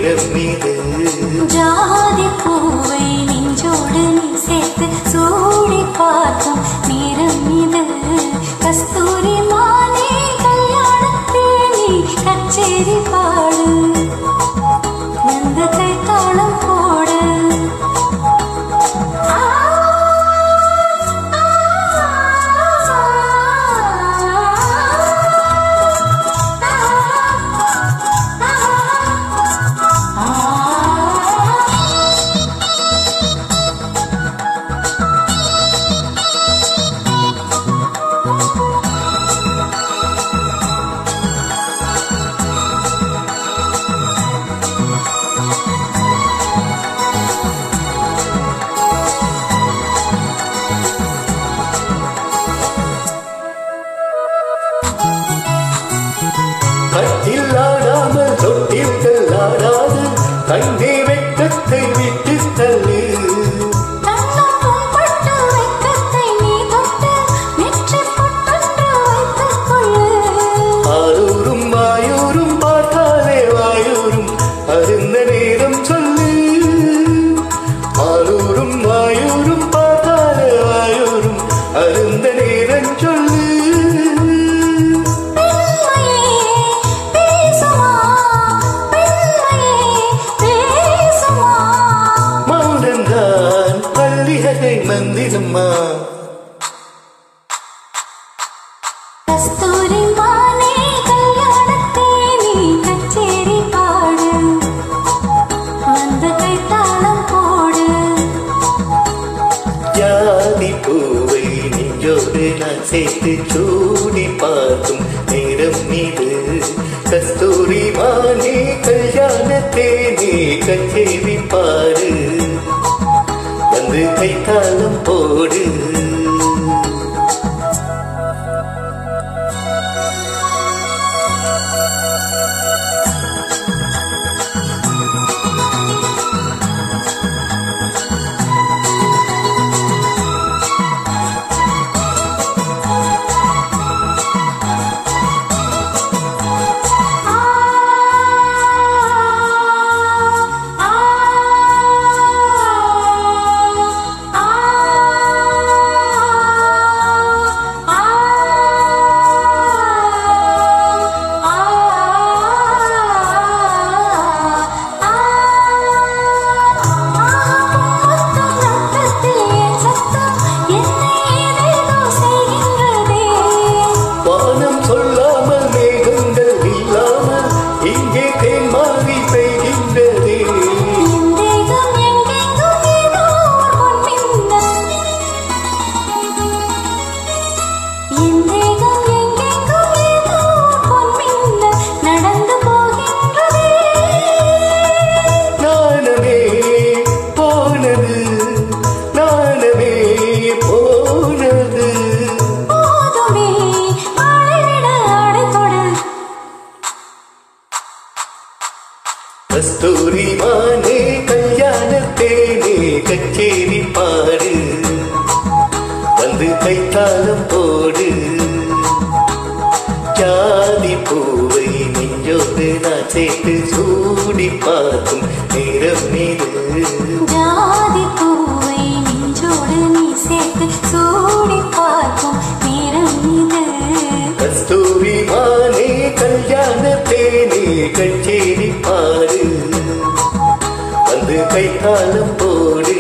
நேரம் இது ஜாதி பூவை நெஞ்சோடு நீ சேர்த்து சூடி பார்க்கும் நேரம் இது கஸ்தூரி மானே கல்யாணத்தில் நீ கச்சேரி பாடு வந்து கைத்தாளம் போடு கட்டில்லாடாமல் தொட்டில் கல்லாடாது கண்ணே வெட்டத்தை விட்டு தள்ளு ஆரூரும் வாயூரும் பார்த்தாலே வாயூரும் அருந்த நேரம் சொல்லு ஆரூரும் வாயூரும் பார்த்தாலே வாயூரும் அருந்த நேரம் சொல்லு மந்திரம்மா கஸ்தூரி மானே கல்யாணத்தில் நீ கச்சேரி பாடு வந்து கைத்தாளம் போடு ஜாதி பூவை நெஞ்சோடு நான் சேர்த்து சூடி பார்க்கும் நேரம் இது கஸ்தூரி மானே கல்யாணத்தே நீ கச்சேரி பாடு வந்து கைத்தாளம் போடு கஸ்தூரி மானே கல்யாணத்தே நீ கச்சேரி பாடு வந்து கைத்தாளம் போடு ஜாதி பூவை நெஞ்சோடு நான் சேர்த்து சூடி பார்க்கும் நேரம் இது ஜாதி பூவை நெஞ்சோடு நீ சேர்த்து சூடி பார்க்கும் நேரம் இது கஸ்தூரி மானே கல்யாணத்தே நீ கச்சேரி பாடு வந்து கைத்தாளம் போடு